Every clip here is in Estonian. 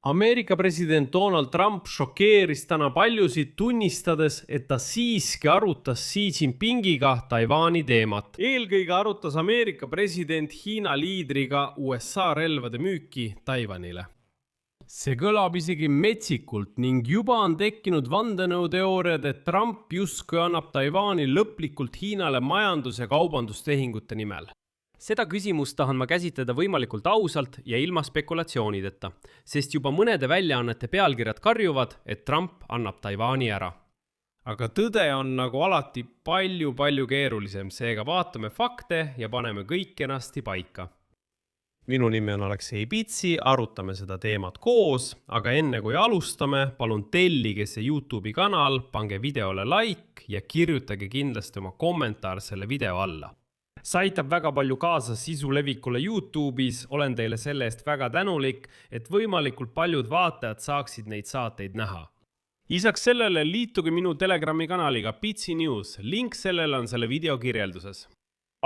Ameerika president Donald Trump šokeeris täna paljusid tunnistades, et ta siiski arutas Xi Jinpingiga Taiwani teemat. Eelkõige arutas Ameerika president Hiina liidriga USA relvade müüki Taiwanile. See kõlab isegi metsikult ning juba on tekkinud vandenõuteooriad, et Trump justkui annab Taiwani lõplikult Hiinale majandus- ja kaubandustehingute nimel. Seda küsimust tahan ma käsitleda võimalikult ausalt ja ilma spekulatsioonideta, sest juba mõnede väljaannete pealkirjad karjuvad, et Trump annab Taiwani ära. Aga tõde on nagu alati palju keerulisem, seega vaatame fakte ja paneme kõik enasti paika. Minu nimi on Aleksei Pitsi, arutame seda teemat koos, aga enne kui alustame, palun tellige see YouTube'i kanal, pange videole like ja kirjutage kindlasti oma kommentaar selle video alla. See aitab väga palju kaasa sisu levikule YouTube'is, olen teile selle eest väga tänulik, et võimalikult paljud vaatajad saaksid neid saateid näha. Lisaks sellele liituge minu Telegrami kanaliga Pitsi News, link sellele on selle video kirjelduses.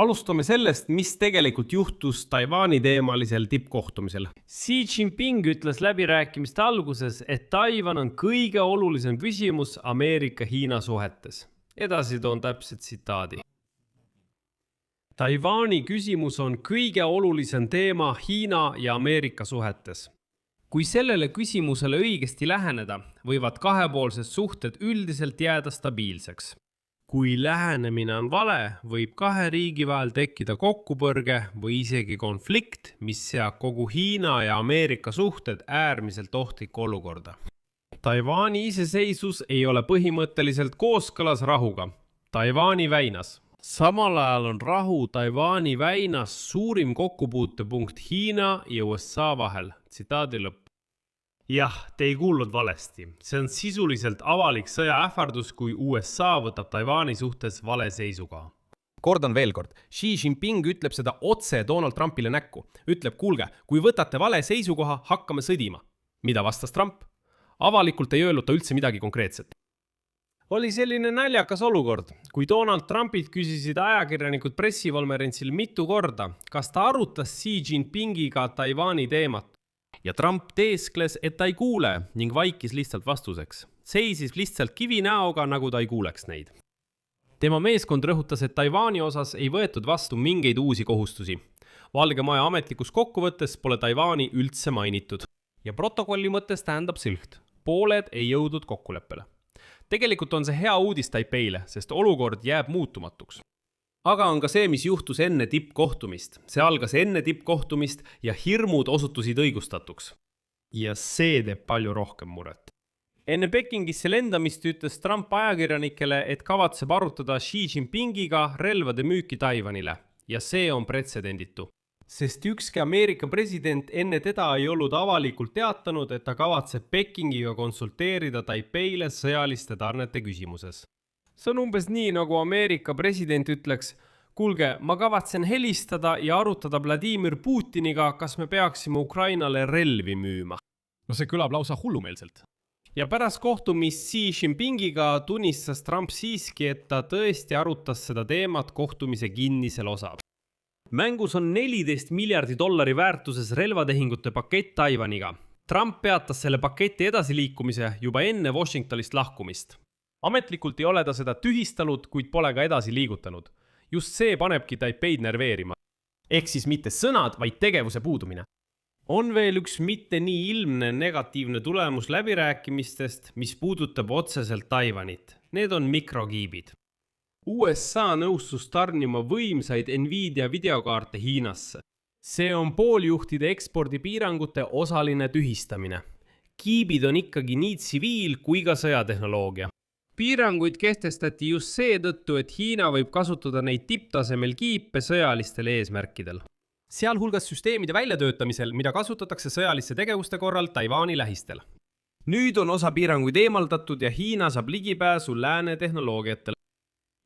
Alustame sellest, mis tegelikult juhtus Taiwani teemalisel tippkohtumisel. Xi Jinping ütles läbirääkimiste alguses, et Taiwan on kõige olulisem küsimus Ameerika-Hiina suhetes. Edasi toon täpselt tsitaadi. Taiwani küsimus on kõige olulisem teema Hiina ja Ameerika suhetes. Kui sellele küsimusele õigesti läheneda, võivad kahepoolsed suhted üldiselt jääda stabiilseks. Kui lähenemine on vale, võib kahe riigi vahel tekkida kokkupõrge või isegi konflikt, mis seab kogu Hiina ja Ameerika suhted äärmiselt ohtlikku olukorda. Taiwani iseseisvus ei ole põhimõtteliselt kooskõlas rahuga. Taiwani väinas. Samal ajal on rahu Taiwani väinas suurim kokkupuutepunkt Hiina ja USA vahel. Tsitaadi lõpp. Jah, te ei kuulnud valesti. See on sisuliselt avalik sõjaähvardus, kui USA võtab Taiwani suhtes vale seisukoha. Kordan veel kord, Xi Jinping ütleb seda otse Donald Trumpile näkku. Ütleb, kuulge, kui võtate vale seisukoha, hakkame sõdima. Mida vastas Trump? Avalikult ei öelnud ta üldse midagi konkreetset. Oli selline naljakas olukord, kui Donald Trumpit küsisid ajakirjanikud pressikonverentsil mitu korda, kas ta arutas Xi Jinpingiga Taiwani teemat. Ja Trump teeskles, et ta ei kuule ning vaikis lihtsalt vastuseks. Seisis lihtsalt kivi näoga, nagu ta ei kuuleks neid. Tema meeskond rõhutas, et Taiwani osas ei võetud vastu mingeid uusi kohustusi. Valge Maja ametlikus kokkuvõttes pole Taiwani üldse mainitud. Ja protokolli mõttes tähendab silt. Pooled ei jõudnud kokkuleppele. Tegelikult on see hea uudis Taipeile, sest olukord jääb muutumatuks. Aga on ka see, mis juhtus enne tippkohtumist. See algas enne tippkohtumist ja hirmud osutusid õigustatuks. Ja see teeb palju rohkem muret. Enne Pekingisse lendamist ütles Trump ajakirjanikele, et kavatseb arutada Xi Jinpingiga relvade müüki Taiwanile. Ja see on pretsedenditu. Sest ükski Ameerika president enne teda ei olnud avalikult teatanud, et ta kavatseb Pekingiga konsulteerida Taipeile sõjaliste tarnete küsimuses. See on umbes nii, nagu Ameerika president ütleks, kuulge, ma kavatsen helistada ja arutada Vladimir Putiniga, kas me peaksime Ukrainale relvi müüma. No see kõlab lausa hullumeelselt. Ja pärast kohtumist Xi Jinpingiga tunnistas Trump siiski, et ta tõesti arutas seda teemat kohtumise kinnisel osal. Mängus on $14 miljardi väärtuses relvatehingute pakett Taiwaniga. Trump peatas selle paketi edasiliikumise juba enne Washingtonist lahkumist. Ametlikult ei ole ta seda tühistanud, kuid pole ka edasi liigutanud. Just see panebki Taipeid nerveerima. Ehk siis mitte sõnad, vaid tegevuse puudumine. On veel üks mitte nii ilmne negatiivne tulemus läbirääkimistest, mis puudutab otseselt Taiwanit. Need on mikrokiibid. USA nõustus tarnima võimsaid Nvidia videokaarte Hiinasse. See on pooljuhtide ekspordipiirangute osaline tühistamine. Kiibid on ikkagi nii tsiviil kui ka sõjatehnoloogia. Piiranguid kehtestati just seetõttu, et Hiina võib kasutada neid tipptasemel kiipe sõjalistel eesmärkidel. Sealhulgas süsteemide väljatöötamisel, mida kasutatakse sõjaliste tegevuste korral Taiwani lähistel. Nüüd on osa piiranguid eemaldatud ja Hiina saab ligipääsu lääne tehnoloogiatele.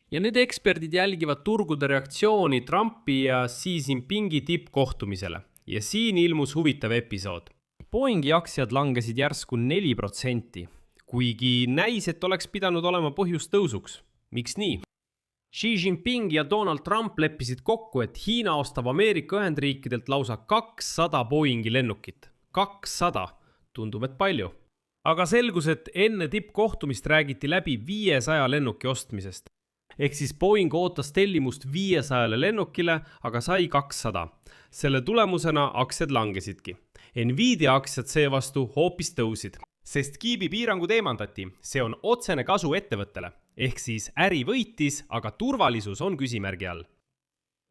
Ja need eksperdid jälgivad turgude reaktsiooni Trumpi ja Xi Jinpingi tippkohtumisele. Ja siin ilmus huvitav episood. Boeingi aktsiad langesid järsku 4%. Kuigi näis, et oleks pidanud olema põhjus tõusuks. Miks nii? Xi Jinping ja Donald Trump leppisid kokku, et Hiina ostab Ameerika Ühendriikidelt lausa 200 Boeingi lennukit. 200. Tundub, et palju. Aga selgus, et enne tippkohtumist räägiti läbi 500 lennuki ostmisest. Ehk siis Boeing ootas tellimust 500 lennukile, aga sai 200. Selle tulemusena aktsiad langesidki. Nvidia aktsiad seevastu hoopis tõusid. Sest kiibi piirangud eemaldati, see on otsene kasu ettevõttele. Ehk siis äri võitis, aga turvalisus on küsimärgi all.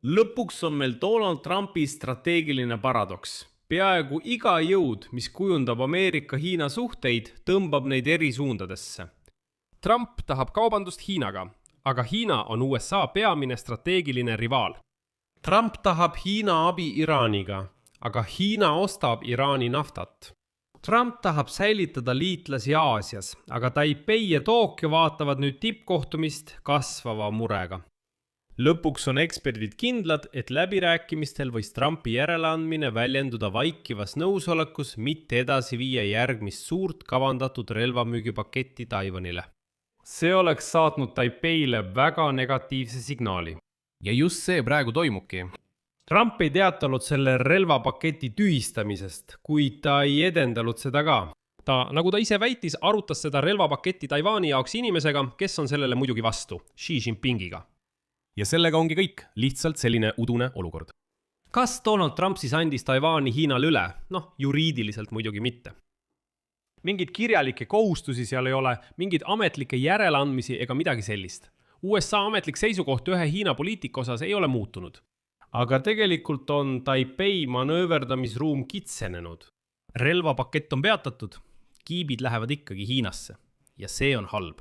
Lõpuks on meil Donald Trumpi strateegiline paradoks. Peaaegu iga jõud, mis kujundab Ameerika-Hiina suhteid, tõmbab neid eri suundadesse. Trump tahab kaubandust Hiinaga, aga Hiina on USA peamine strateegiline rivaal. Trump tahab Hiina abi Iraaniga, aga Hiina ostab Iraani naftat. Trump tahab säilitada liitlasi Aasias, aga Taipei ja Tokyo vaatavad nüüd tippkohtumist kasvava murega. Lõpuks on eksperdid kindlad, et läbirääkimistel võis Trumpi järeleandmine väljenduda vaikivas nõusolekus mitte edasi viia järgmist suurt kavandatud relvamüügipaketti Taiwanile. See oleks saatnud Taipeile väga negatiivse signaali. Ja just see praegu toimubki. Trump ei teatanud selle relvapaketi tühistamisest, kuid ta ei edendanud seda ka. Ta, nagu ta ise väitis, arutas seda relvapaketti Taiwani jaoks inimesega, kes on sellele muidugi vastu, Xi Jinpingiga. Ja sellega ongi kõik, lihtsalt selline udune olukord. Kas Donald Trump siis andis Taiwani Hiinale üle? Juriidiliselt muidugi mitte. Mingid kirjalikke kohustusi seal ei ole, mingid ametlikke järeleandmisi ega midagi sellist. USA ametlik seisukoht ühe Hiina poliitika osas ei ole muutunud. Aga tegelikult on Taipei manööverdamisruum kitsenenud. Relvapakett on peatatud, kiibid lähevad ikkagi Hiinasse ja see on halb.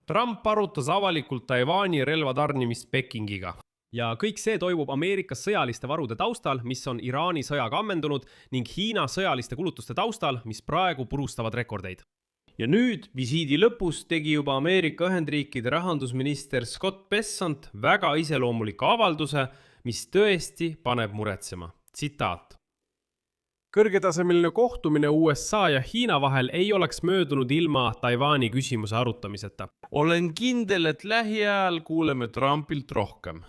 Trump arutas avalikult Taiwani relvatarnimist Pekingiga. Ja kõik see toimub Ameerikas sõjaliste varude taustal, mis on Iraani sõjaga ammendunud ning Hiina sõjaliste kulutuste taustal, mis praegu purustavad rekordeid. Ja nüüd visiidi lõpus tegi juba Ameerika Ühendriikide rahandusminister Scott Bessent väga iseloomuliku avalduse, mis tõesti paneb muretsema. Tsitaat. Kõrgetasemeline kohtumine USA ja Hiina vahel ei oleks möödunud ilma Taiwani küsimuse arutamiseta. Olen kindel, et lähiajal kuuleme Trumpilt rohkem.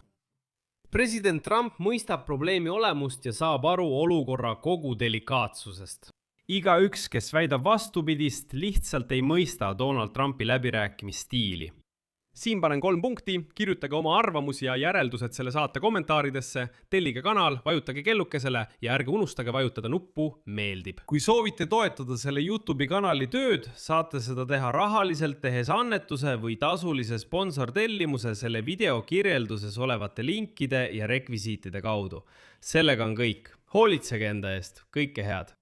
President Trump mõistab probleemi olemust ja saab aru olukorra kogu delikaatsusest. Igaüks, kes väidab vastupidist, lihtsalt ei mõista Donald Trumpi läbirääkimisstiili. Siin panen 3 punkti, kirjutage oma arvamusi ja järeldused selle saate kommentaaridesse, tellige kanal, vajutage kellukesele ja ärge unustage vajutada nuppu meeldib. Kui soovite toetada selle YouTube'i kanali tööd, saate seda teha rahaliselt tehes annetuse või tasulise sponsortellimuse selle video kirjelduses olevate linkide ja rekvisiitide kaudu. Sellega on kõik. Hoolitsege enda eest, kõike head!